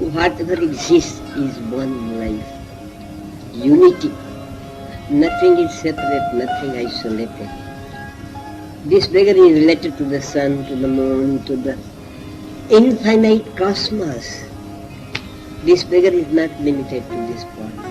Whatever exists is one life. Unity. Nothing is separate, nothing isolated. This beggar is related to the sun, to the moon, to the infinite cosmos. This beggar is not limited to this body.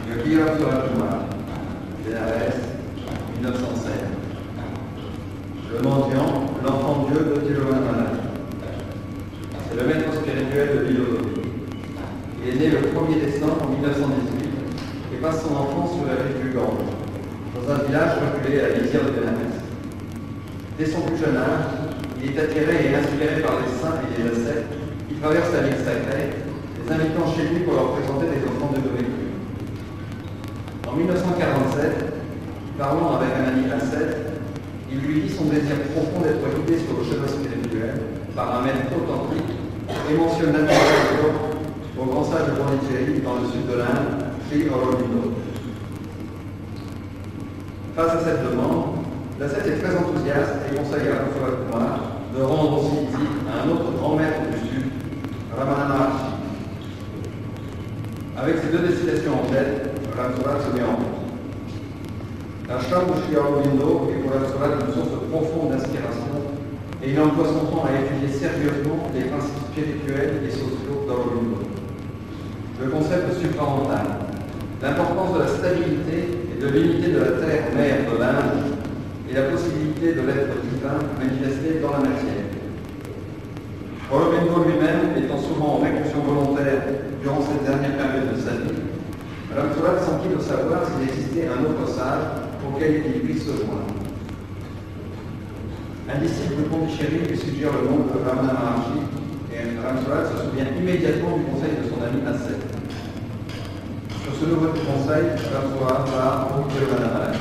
Yogi-Ram Suraj-Kumar, DRS, 1916. Le mendiant, l'enfant Dieu de Tiruvannamalai. C'est le maître spirituel de philosophie. Il est né le 1er décembre 1918 et passe son enfance sur la rive du Gange, dans un village reculé à la lisière de Benares. Dès son plus jeune âge, il est attiré et inspiré par les saints et les ascètes qui traversent la ville sacrée, les invitant chez lui pour leur présenter des offrandes de nourriture. En 1947, parlant avec un ami ascète, il lui dit son désir profond d'être guidé sur le chemin spirituel par un maître authentique et mentionne l'admiration au grand sage de Pondichéry dans le sud de l'Inde, Sri Aurobindo. Face à cette demande, l'ascète est très enthousiaste et conseille à Suraj-Kumar de rendre aussi visite à un autre grand maître du sud, Ramana Maharshi. Avec ces deux destinations en tête, Ram Suraj se met en route. L'ashram de Sri Aurobindo est pour Ram Suraj une source profonde d'inspiration et il emploie son temps à étudier sérieusement les principes spirituels et sociaux d'Aurobindo. Le concept supramental, l'importance de la stabilité et de l'unité de la terre-mère de l'Inde et la possibilité de l'être divin manifesté dans la matière. Aurobindo lui-même étant souvent en réclusion volontaire durant cette dernière période de sa vie, Ram Suraj sentit de savoir s'il existait un autre sage auquel il puisse se joindre. Un disciple de Pondichéry lui suggère le nom de Ramana Maharshi et Ram Suraj se souvient immédiatement du conseil de son ami ascète. Sur ce nouveau conseil, Ram Suraj va au Tiruvannamalai.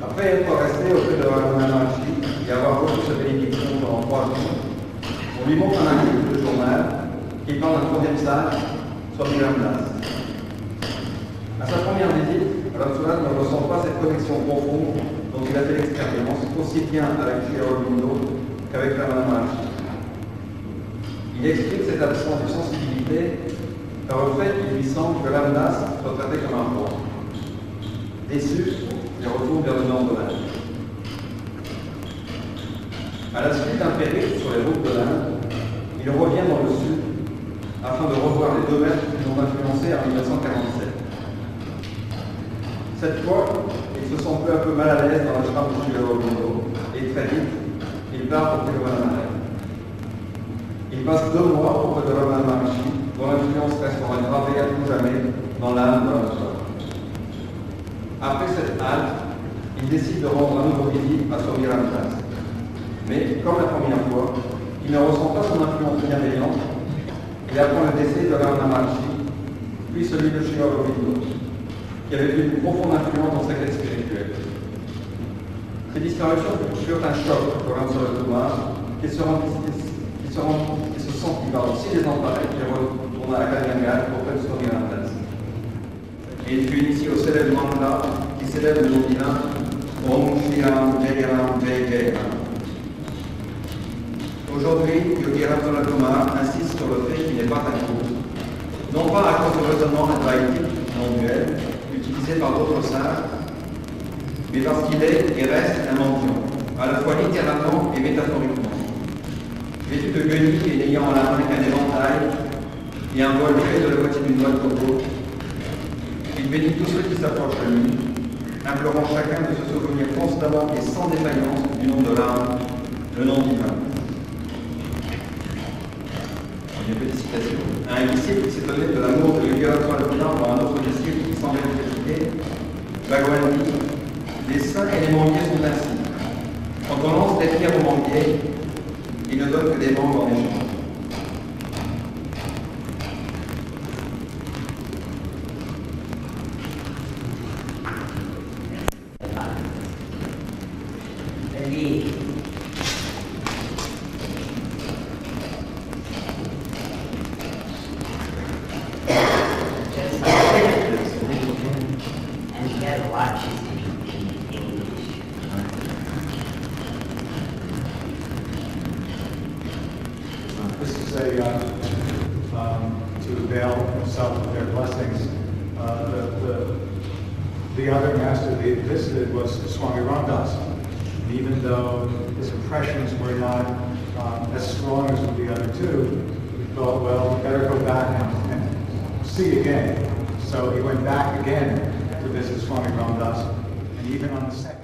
Après être resté auprès de Ramana Maharshi et avoir reçu sa bénédiction pendant 3 jours, on lui montre un article de journal qui parle d'un troisième sage, Swami Ramdas. À sa première visite, Ram Suraj ne ressent pas cette connexion profonde dont il a fait l'expérience aussi bien avec Sri Aurobindo qu'avec Ramana Maharshi. Il explique cette absence de sensibilité par le fait qu'il lui semble que Ramdas soit traité comme un roi. Déçu, il retourne vers le nord de l'Inde. À la suite d'un périple sur les routes de l'Inde, il revient dans le sud afin de revoir les deux maîtres qui l'ont influencé en 1947. Cette fois, il se sent peu à peu mal à l'aise dans la chambre de Sri Aurobindo et très vite, il part pour Tiruvannamalai. Il passe 2 mois auprès de Ramana Maharshi, dont l'influence restera gravée à tout jamais dans l'âme de l'auteur. Après cette halte, il décide de rendre un nouveau visite à Swami Ramdas. Mais, comme la première fois, il ne ressent pas son influence bienveillante et apprend le décès de Ramana Maharshi, puis celui de Sri Aurobindo, qui avait eu une profonde influence dans sa quête spirituelle. Ces disparitions furent un choc pour Ramsala Kumar, qui se sentit si désemparé qu'il retourna à Kalinga auprès de Swami Ramdas. Et il fut initié au célèbre mantra qui célèbre le nom divin Om Shri Ram Jai Ram Jai Jai Ram. Aujourd'hui, Yogi Ramsala Kumar insiste sur le fait qu'il n'est pas un guru, non pas à cause du raisonnement advaïtique non duel utilisé par d'autres sages, mais parce qu'il est et reste un mendiant, à la fois littéralement et métaphoriquement. Vêtu de guenilles et n'ayant à la main qu'un éventail et un voile fait de la moitié d'une noix de coco, il bénit tous ceux qui s'approchent de lui, implorant chacun de se souvenir constamment et sans défaillance du nom de l'âme, le nom divin. Une petite citation. Un disciple qui s'étonnait de l'amour de Yogi Ramsala Kumar pour un autre disciple qui semblait le critiquer, Bhagavan dit, les saints et les mendiers sont ainsi. Quand on lance des pierres aux mendiers, ils ne donnent que des mangues en échange. And you gotta watch it in English. This is to avail himself of their blessings. The other master they visited was Swami Ramdas. And even though his impressions were not as strong as with the other two, he thought, well, better go back and see again. So he went back again to visit Swami Ramdas, and even on the second.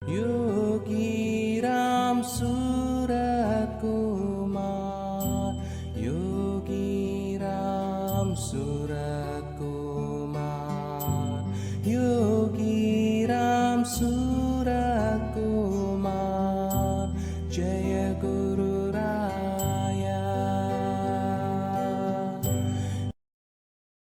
Yogi Ram Surat Kumar, Yogi Ram Surat Kumar, Yogi Ram Surat Kumar, Jaya Guru Ram.